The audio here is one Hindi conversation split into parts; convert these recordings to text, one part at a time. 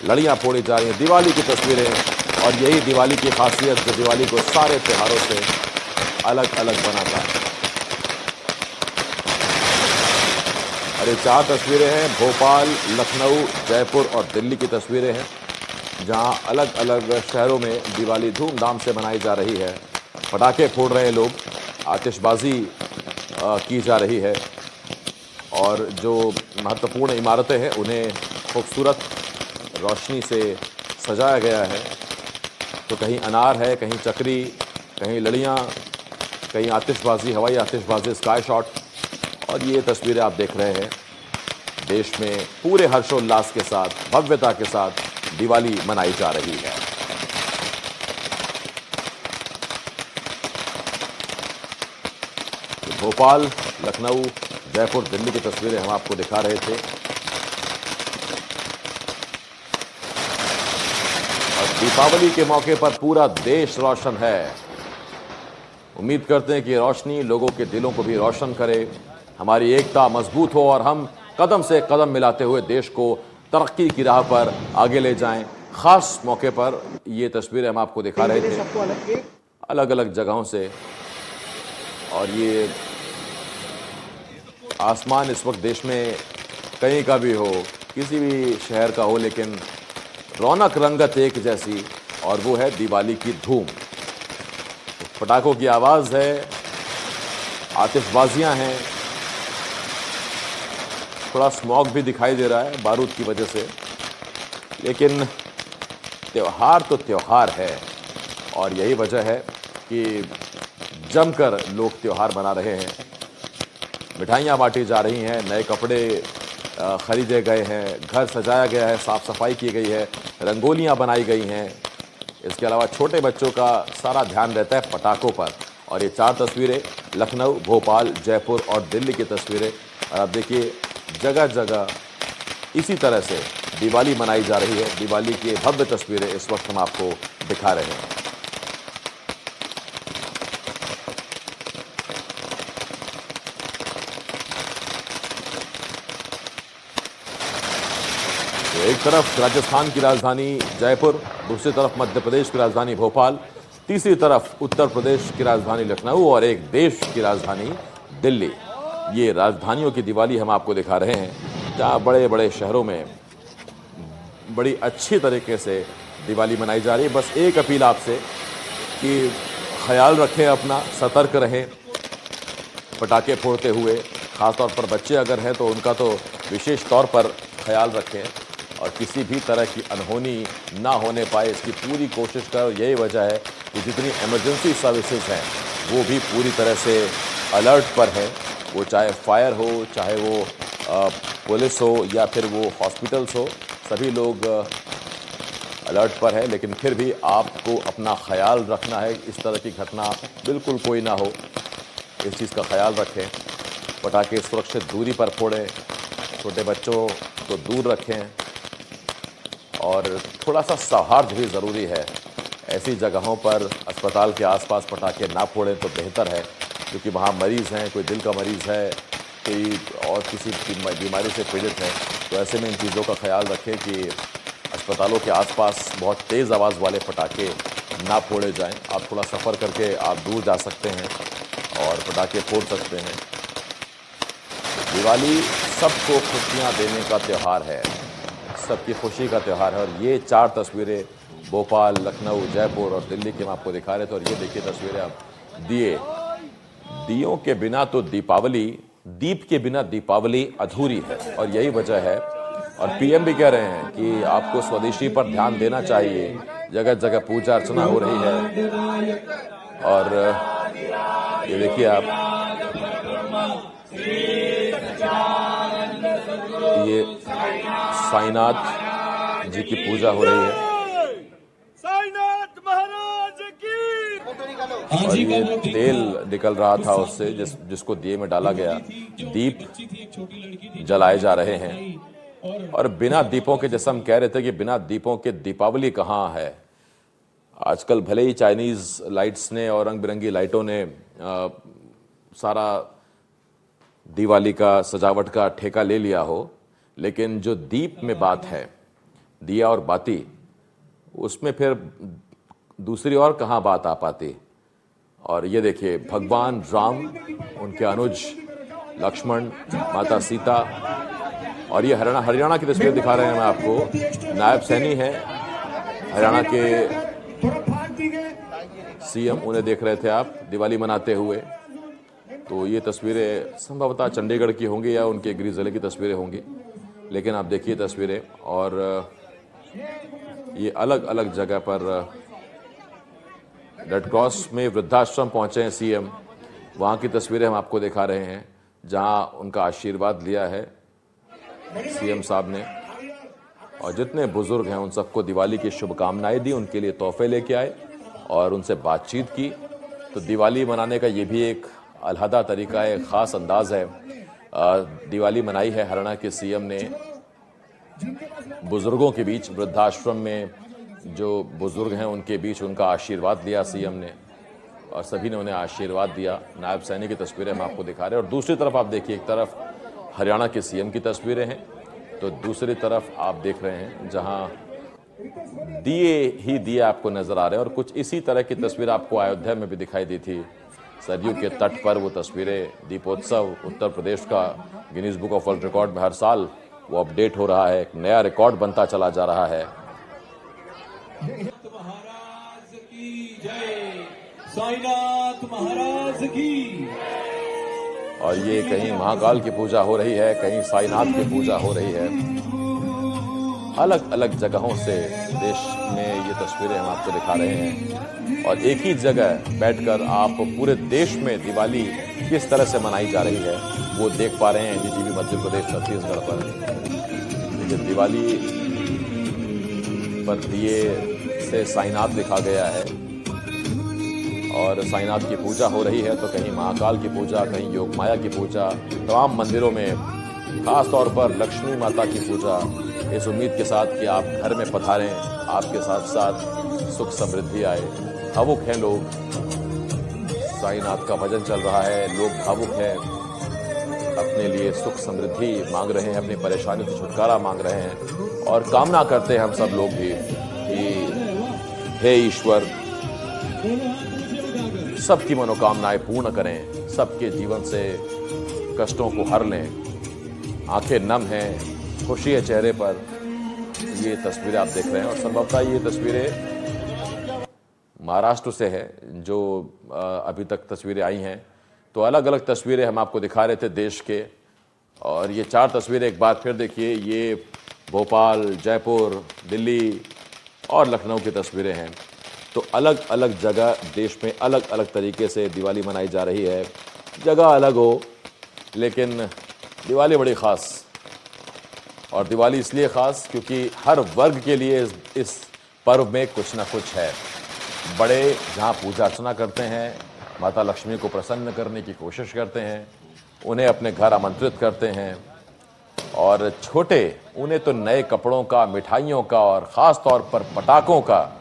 लड़ियां फोड़ी जा रही हैं, दिवाली की तस्वीरें। और यही दिवाली की खासियत जो दिवाली को सारे त्योहारों से अलग अलग बनाता है। और ये 4 तस्वीरें हैं, भोपाल, लखनऊ, जयपुर और दिल्ली की तस्वीरें हैं, जहां अलग अलग शहरों में दिवाली धूमधाम से मनाई जा रही है। पटाखे फोड़ रहे हैं लोग, आतिशबाजी की जा रही है, और जो महत्वपूर्ण इमारतें हैं उन्हें खूबसूरत रोशनी से सजाया गया है। तो कहीं अनार है, कहीं चक्री, कहीं लड़ियाँ, कहीं आतिशबाजी, हवाई आतिशबाजी, स्काई शॉट। और ये तस्वीरें आप देख रहे हैं, देश में पूरे हर्षोल्लास के साथ, भव्यता के साथ दिवाली मनाई जा रही है। तो भोपाल, लखनऊ, जयपुर, दिल्ली की तस्वीरें हम आपको दिखा रहे थे। और दीपावली के मौके पर पूरा देश रोशन है। उम्मीद करते हैं कि रोशनी लोगों के दिलों को भी रोशन करे, हमारी एकता मजबूत हो और हम कदम से कदम मिलाते हुए देश को तरक्की की राह पर आगे ले जाएं। खास मौके पर ये तस्वीरें हम आपको दिखा रहे थे अलग अलग जगहों से। और ये आसमान इस वक्त देश में कहीं का भी हो, किसी भी शहर का हो, लेकिन रौनक रंगत एक जैसी, और वो है दिवाली की धूम। पटाखों की आवाज़ है, आतिशबाजियां हैं, थोड़ा स्मॉग भी दिखाई दे रहा है बारूद की वजह से, लेकिन त्यौहार तो त्यौहार है। और यही वजह है कि जमकर लोग त्यौहार मना रहे हैं। मिठाइयाँ बांटी जा रही हैं, नए कपड़े खरीदे गए हैं, घर सजाया गया है, साफ़ सफाई की गई है, रंगोलियाँ बनाई गई हैं। इसके अलावा छोटे बच्चों का सारा ध्यान रहता है पटाखों पर। और ये 4 तस्वीरें लखनऊ, भोपाल, जयपुर और दिल्ली की तस्वीरें। और आप देखिए, जगह जगह इसी तरह से दिवाली मनाई जा रही है। दिवाली की भव्य तस्वीरें इस वक्त हम आपको दिखा रहे हैं। तो एक तरफ राजस्थान की राजधानी जयपुर, दूसरी तरफ मध्य प्रदेश की राजधानी भोपाल, तीसरी तरफ उत्तर प्रदेश की राजधानी लखनऊ और एक देश की राजधानी दिल्ली। ये राजधानियों की दिवाली हम आपको दिखा रहे हैं, जहाँ बड़े बड़े शहरों में बड़ी अच्छी तरीके से दिवाली मनाई जा रही है। बस एक अपील आपसे कि ख्याल रखें अपना, सतर्क रहें पटाखे फोड़ते हुए। ख़ासतौर पर बच्चे अगर हैं तो उनका तो विशेष तौर पर ख्याल रखें, और किसी भी तरह की अनहोनी ना होने पाए इसकी पूरी कोशिश करें। यही वजह है कि जितनी इमरजेंसी सर्विसेज हैं वो भी पूरी तरह से अलर्ट पर हैं। वो चाहे फायर हो, चाहे वो पुलिस हो, या फिर वो हॉस्पिटल्स हो, सभी लोग अलर्ट पर है। लेकिन फिर भी आपको अपना ख्याल रखना है, इस तरह की घटना बिल्कुल कोई ना हो, इस चीज़ का ख्याल रखें। पटाखे सुरक्षित दूरी पर फोड़ें, छोटे बच्चों को दूर रखें, और थोड़ा सा सौहार्द भी ज़रूरी है। ऐसी जगहों पर अस्पताल के आसपास पटाखे ना फोड़ें तो बेहतर है, क्योंकि वहाँ मरीज़ हैं, कोई दिल का मरीज़ है, कोई और किसी बीमारी से पीड़ित है। तो ऐसे में इन चीज़ों का ख्याल रखें कि अस्पतालों के आसपास बहुत तेज़ आवाज़ वाले पटाखे ना फोड़े जाएं। आप थोड़ा सफ़र करके आप दूर जा सकते हैं और पटाखे फोड़ सकते हैं। दिवाली सबको खुशियाँ देने का त्यौहार है, सबकी खुशी का त्यौहार है। और ये 4 तस्वीरें भोपाल, लखनऊ, जयपुर और दिल्ली की हम आपको दिखा रहे थे। और ये देखिए तस्वीरें आप, दियों के बिना तो दीपावली, दीप के बिना दीपावली अधूरी है। और यही वजह है, और पीएम भी कह रहे हैं कि आपको स्वदेशी पर ध्यान देना चाहिए। जगह जगह पूजा अर्चना हो रही है। और ये देखिए आप, ये साईनाथ जी की पूजा हो रही है। साईनाथ महाराज की। और ये तेल निकल रहा था उससे, जिसको दिए में डाला गया। दीप जलाए जा रहे हैं। और बिना दीपों के, जैसे हम कह रहे थे कि बिना दीपों के दीपावली कहाँ है। आजकल भले ही चाइनीज लाइट्स ने और रंग बिरंगी लाइटों ने सारा दिवाली का, सजावट का ठेका ले लिया हो, लेकिन जो दीप में बात है दिया और बाती, उसमें फिर दूसरी और कहाँ बात आ पाती। और ये देखिए भगवान राम, उनके अनुज लक्ष्मण, माता सीता, और ये हरियाणा की तस्वीर दिखा रहे हैं हम आपको। नायब सैनी है हरियाणा के सीएम, उन्हें देख रहे थे आप दिवाली मनाते हुए। तो ये तस्वीरें संभवतः चंडीगढ़ की होंगी या उनके गृह जिले की तस्वीरें होंगी, लेकिन आप देखिए तस्वीरें। और ये अलग अलग जगह पर रेड क्रॉस में वृद्धाश्रम पहुंचे हैं सीएम, वहां की तस्वीरें हम आपको दिखा रहे हैं, जहां उनका आशीर्वाद लिया है सीएम साहब ने। और जितने बुजुर्ग हैं उन सबको दिवाली की शुभकामनाएं दी, उनके लिए तोहफे लेके आए और उनसे बातचीत की। तो दिवाली मनाने का ये भी एक अलहदा तरीका है, ख़ास अंदाज है। दिवाली मनाई है हरियाणा के सीएम ने बुजुर्गों के बीच, वृद्धाश्रम में जो बुजुर्ग हैं उनके बीच उनका आशीर्वाद लिया सीएम ने, और सभी ने उन्हें आशीर्वाद दिया। नायब सैनी की तस्वीरें हम आपको दिखा रहे हैं। और दूसरी तरफ आप देखिए, एक तरफ हरियाणा के सीएम की तस्वीरें हैं, तो दूसरी तरफ आप देख रहे हैं जहां दिए ही दिए आपको नजर आ रहे हैं। और कुछ इसी तरह की तस्वीर आपको अयोध्या में भी दिखाई दी थी, सरयू के तट पर वो तस्वीरें। दीपोत्सव उत्तर प्रदेश का Guinness book of world record में हर साल वो अपडेट हो रहा है, एक नया रिकॉर्ड बनता चला जा रहा है। महाराज की जय, साईनाथ महाराज की। और ये कहीं महाकाल की पूजा हो रही है, कहीं साईनाथ की पूजा हो रही है। अलग अलग जगहों से देश में ये तस्वीरें हम आपको दिखा रहे हैं। और एक ही जगह बैठकर आप पूरे देश में दिवाली किस तरह से मनाई जा रही है वो देख पा रहे हैं एनडीटीवी मध्य प्रदेश छत्तीसगढ़ पर। दिवाली पर दिए से साईनाथ लिखा गया है और साईनाथ की पूजा हो रही है। तो कहीं महाकाल की पूजा, कहीं योगमाया की पूजा, तमाम मंदिरों में खास तौर पर लक्ष्मी माता की पूजा, इस उम्मीद के साथ कि आप घर में पधारें, आपके साथ साथ सुख समृद्धि आए। भावुक हैं लोग, साईनाथ का भजन चल रहा है, लोग भावुक हैं, अपने लिए सुख समृद्धि मांग रहे हैं, अपनी परेशानी से छुटकारा मांग रहे हैं और कामना करते हैं हम सब लोग भी कि हे ईश्वर सबकी मनोकामनाएं पूर्ण करें, सबके जीवन से कष्टों को हर लें। आंखें नम हैं, खुशी है चेहरे पर। ये तस्वीरें आप देख रहे हैं और संभवतः ये तस्वीरें महाराष्ट्र से है जो अभी तक तस्वीरें आई हैं। तो अलग अलग तस्वीरें हम आपको दिखा रहे थे देश के, और ये 4 तस्वीरें एक बार फिर देखिए। ये भोपाल, जयपुर, दिल्ली और लखनऊ की तस्वीरें हैं। तो अलग अलग जगह देश में अलग अलग तरीके से दिवाली मनाई जा रही है। जगह अलग हो लेकिन दिवाली बड़ी ख़ास, और दिवाली इसलिए ख़ास क्योंकि हर वर्ग के लिए इस पर्व में कुछ ना कुछ है। बड़े जहाँ पूजा अर्चना करते हैं, माता लक्ष्मी को प्रसन्न करने की कोशिश करते हैं, उन्हें अपने घर आमंत्रित करते हैं, और छोटे उन्हें तो नए कपड़ों का, मिठाइयों का और ख़ास तौर पर पटाखों का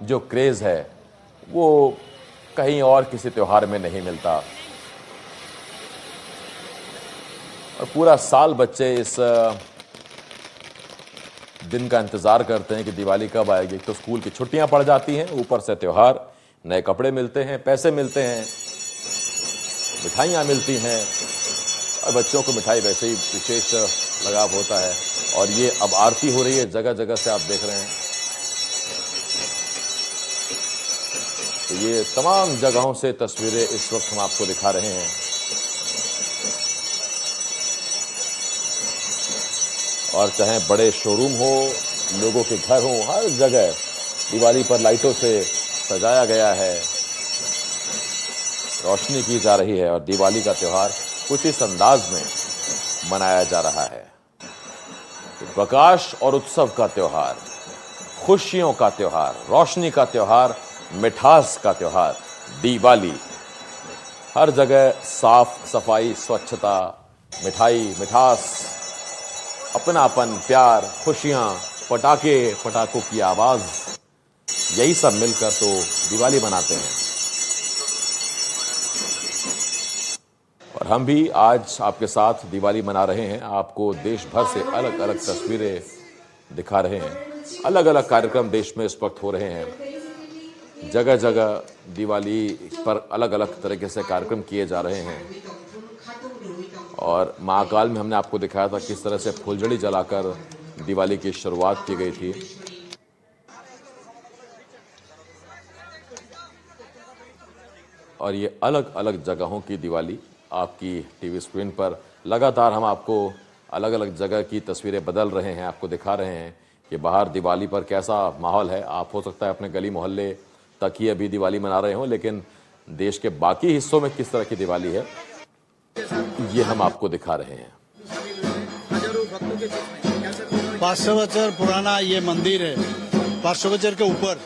जो क्रेज़ है वो कहीं और किसी त्यौहार में नहीं मिलता। और पूरा साल बच्चे इस दिन का इंतज़ार करते हैं कि दिवाली कब आएगी। तो स्कूल की छुट्टियां पड़ जाती हैं, ऊपर से त्यौहार, नए कपड़े मिलते हैं, पैसे मिलते हैं, मिठाइयाँ मिलती हैं, और बच्चों को मिठाई वैसे ही विशेष लगाव होता है। और ये अब आरती हो रही है, जगह जगह से आप देख रहे हैं। तो ये तमाम जगहों से तस्वीरें इस वक्त हम आपको दिखा रहे हैं। और चाहे बड़े शोरूम हो, लोगों के घर हो, हर जगह दिवाली पर लाइटों से सजाया गया है, रोशनी की जा रही है और दिवाली का त्यौहार कुछ इस अंदाज में मनाया जा रहा है। तो प्रकाश और उत्सव का त्यौहार, खुशियों का त्यौहार, रोशनी का त्यौहार, मिठास का त्यौहार दिवाली। हर जगह साफ सफाई, स्वच्छता, मिठाई, मिठास, अपनापन, प्यार, खुशियां, पटाखे, पटाखों की आवाज, यही सब मिलकर तो दिवाली मनाते हैं। और हम भी आज आपके साथ दिवाली मना रहे हैं, आपको देश भर से अलग अलग तस्वीरें दिखा रहे हैं। अलग अलग कार्यक्रम देश में इस वक्त हो रहे हैं। जगह जगह दिवाली पर अलग अलग तरीके से कार्यक्रम किए जा रहे हैं और महाकाल में हमने आपको दिखाया था किस तरह से फुलझड़ी जलाकर दिवाली की शुरुआत की गई थी। और ये अलग अलग जगहों की दिवाली आपकी टीवी स्क्रीन पर लगातार हम आपको अलग अलग जगह की तस्वीरें बदल रहे हैं, आपको दिखा रहे हैं कि बाहर दिवाली पर कैसा माहौल है। आप हो सकता है अपने गली मोहल्ले तक ही अभी दिवाली मना रहे हो, लेकिन देश के बाकी हिस्सों में किस तरह की दिवाली है ये हम आपको दिखा रहे हैं। 500 वर्ष पुराना ये मंदिर है। 500 वर्ष के ऊपर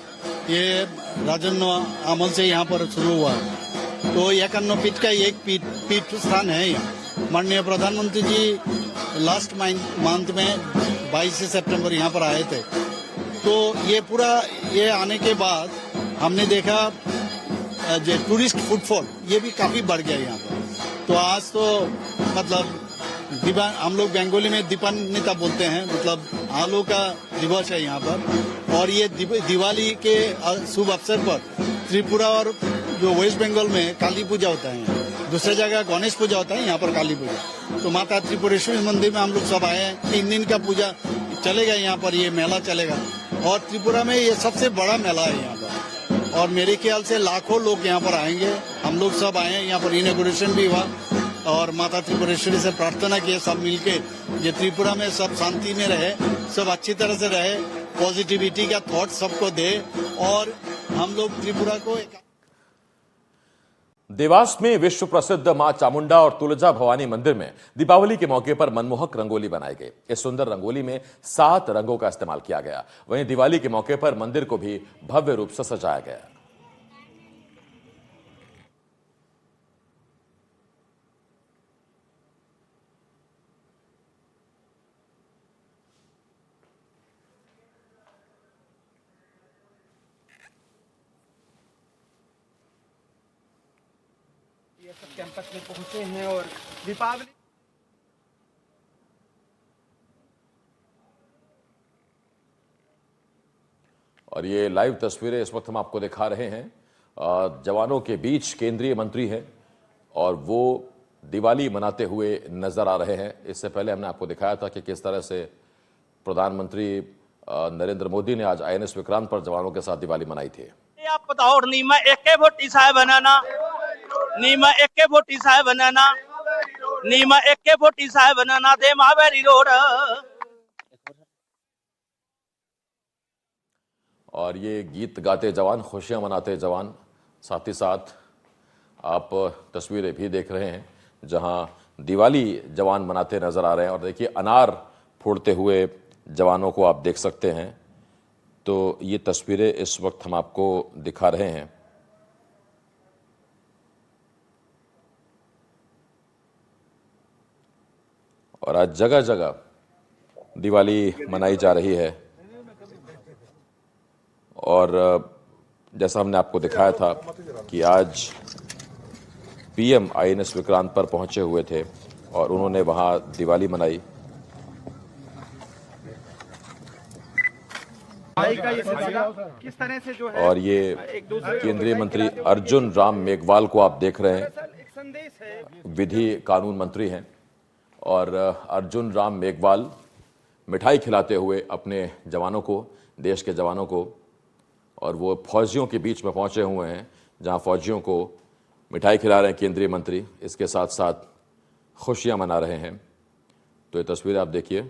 ये राजन्य अमल से यहाँ पर शुरू हुआ। तो 51 पीठ का एक पीठ स्थान है यहाँ। माननीय प्रधानमंत्री जी लास्ट मंथ में 22 सितंबर यहाँ पर आए थे। तो ये आने के बाद हमने देखा जो टूरिस्ट फुटफॉल ये भी काफी बढ़ गया यहाँ पर। तो आज तो मतलब हम लोग बंगाली में दीपान्विता बोलते हैं, मतलब आलो का दिवस है यहाँ पर। और ये दिवाली के शुभ अवसर पर त्रिपुरा और जो वेस्ट बंगाल में काली पूजा होता है, दूसरी जगह गणेश पूजा होता है, यहाँ पर काली पूजा। तो माता त्रिपुरेश्वरी मंदिर में हम लोग सब आए हैं। 3 दिन का पूजा चलेगा यहाँ पर, ये मेला चलेगा। और त्रिपुरा में ये सबसे बड़ा मेला है यहाँ पर। और मेरे ख्याल से लाखों लोग यहाँ पर आएंगे। हम लोग सब आए हैं, यहाँ पर इनॉग्रेशन भी हुआ और माता त्रिपुरेश्वरी से प्रार्थना किए सब मिलके ये त्रिपुरा में सब शांति में रहे, सब अच्छी तरह से रहे, पॉजिटिविटी का थॉट सबको दे और हम लोग त्रिपुरा को देवास में विश्व प्रसिद्ध मां चामुंडा और तुलजा भवानी मंदिर में दीपावली के मौके पर मनमोहक रंगोली बनाई गई। इस सुंदर रंगोली में 7 रंगों का इस्तेमाल किया गया। वहीं दिवाली के मौके पर मंदिर को भी भव्य रूप से सजाया गया। ये सब कैंपस में पहुंचे हैं और दीपावली और ये लाइव तस्वीरें इस वक्त हम आपको दिखा रहे हैं। जवानों के बीच केंद्रीय मंत्री हैं और वो दिवाली मनाते हुए नजर आ रहे हैं। इससे पहले हमने आपको दिखाया था कि किस तरह से प्रधानमंत्री नरेंद्र मोदी ने आज INS विक्रांत पर जवानों के साथ दिवाली मनाई थी। आप बताओ नीमा एक वोटी साहब बनाना, नीमा एक वोटी साहब बनाना, नीमा एक वोटी साहब बनाना दे महावेरी रोड। और ये गीत गाते जवान, खुशियां मनाते जवान, साथ ही साथ आप तस्वीरें भी देख रहे हैं जहां दिवाली जवान मनाते नजर आ रहे हैं। और देखिए अनार फोड़ते हुए जवानों को आप देख सकते हैं। तो ये तस्वीरें इस वक्त हम आपको दिखा रहे हैं। और आज जगह जगह दिवाली मनाई जा रही है। और जैसा हमने आपको दिखाया था कि आज PM INS विक्रांत पर पहुंचे हुए थे और उन्होंने वहां दिवाली मनाई। किस तरह से जो है और ये केंद्रीय मंत्री अर्जुन राम मेघवाल को आप देख रहे हैं, एक संदेश है। विधि कानून मंत्री हैं। और अर्जुन राम मेघवाल मिठाई खिलाते हुए अपने जवानों को, देश के जवानों को, और वो फौजियों के बीच में पहुंचे हुए हैं जहां फौजियों को मिठाई खिला रहे हैं केंद्रीय मंत्री। इसके साथ साथ खुशियां मना रहे हैं। तो ये तस्वीर आप देखिए,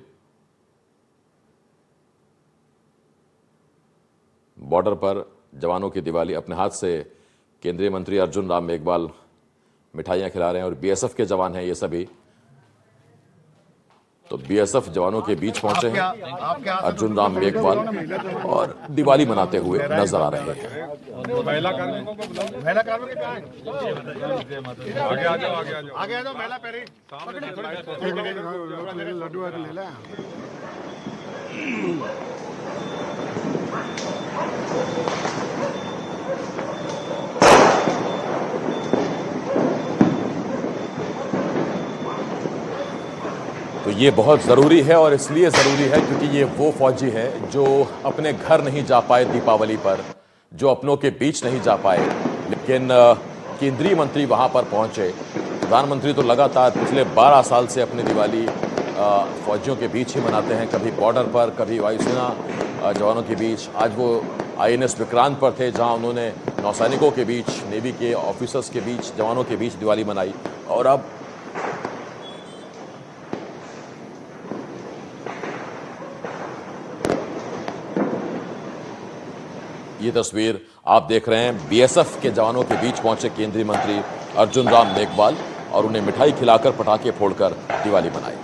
बॉर्डर पर जवानों की दिवाली। अपने हाथ से केंद्रीय मंत्री अर्जुन राम मेघवाल मिठाइयां खिला रहे हैं और BSF के जवान हैं ये सभी। तो BSF जवानों के बीच पहुंचे हैं अर्जुन राम मेघवाल और दिवाली मनाते हुए नजर आ रहे हैं। तो ये बहुत ज़रूरी है और इसलिए ज़रूरी है क्योंकि ये वो फौजी है जो अपने घर नहीं जा पाए दीपावली पर, जो अपनों के बीच नहीं जा पाए, लेकिन केंद्रीय मंत्री वहाँ पर पहुँचे। प्रधानमंत्री तो लगातार पिछले 12 साल से अपनी दिवाली फौजियों के बीच ही मनाते हैं, कभी बॉर्डर पर, कभी वायुसेना जवानों के बीच। आज वो INS विक्रांत पर थे जहां उन्होंने नौसैनिकों के बीच, नेवी के ऑफिसर्स के बीच, जवानों के बीच दिवाली मनाई। और अब ये तस्वीर आप देख रहे हैं, BSF के जवानों के बीच पहुंचे केंद्रीय मंत्री अर्जुन राम मेघवाल और उन्हें मिठाई खिलाकर, पटाखे फोड़कर दिवाली मनाई।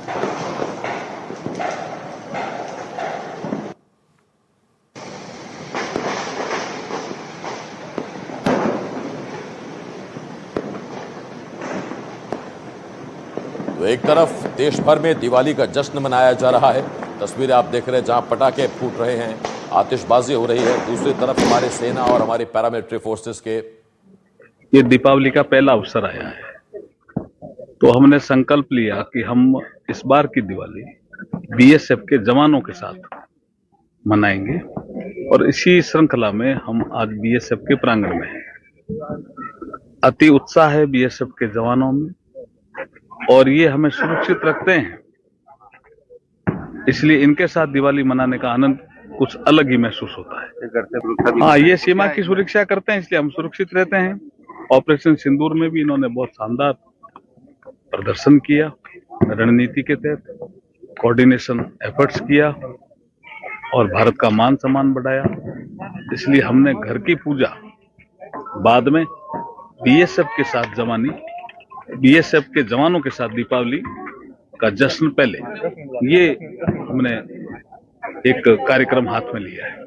तो एक तरफ देश भर में दिवाली का जश्न मनाया जा रहा है, तस्वीरें आप देख रहे हैं जहां पटाखे फूट रहे हैं, आतिशबाजी हो रही है। दूसरी तरफ हमारे सेना और हमारे पैरामिलिट्री फोर्सेस के ये दीपावली का पहला अवसर आया है, तो हमने संकल्प लिया कि हम इस बार की दिवाली BSF के जवानों के साथ मनाएंगे और इसी श्रृंखला में हम आज BSF के प्रांगण में हैं। अति उत्साह है BSF के जवानों में और ये हमें सुरक्षित रखते हैं, इसलिए इनके साथ दिवाली मनाने का आनंद कुछ अलग ही महसूस होता है। हाँ, ये सीमा की सुरक्षा करते हैं, इसलिए हम सुरक्षित रहते हैं। ऑपरेशन सिंदूर में भी इन्होंने बहुत शानदार प्रदर्शन किया, रणनीति के तहत कोऑर्डिनेशन एफर्ट्स किया और भारत का मान सम्मान बढ़ाया। इसलिए हमने घर की पूजा बाद में BSF के साथ BSF के जवानों के साथ दीपावली का जश्न पहले, ये हमने एक कार्यक्रम हाथ में लिया है।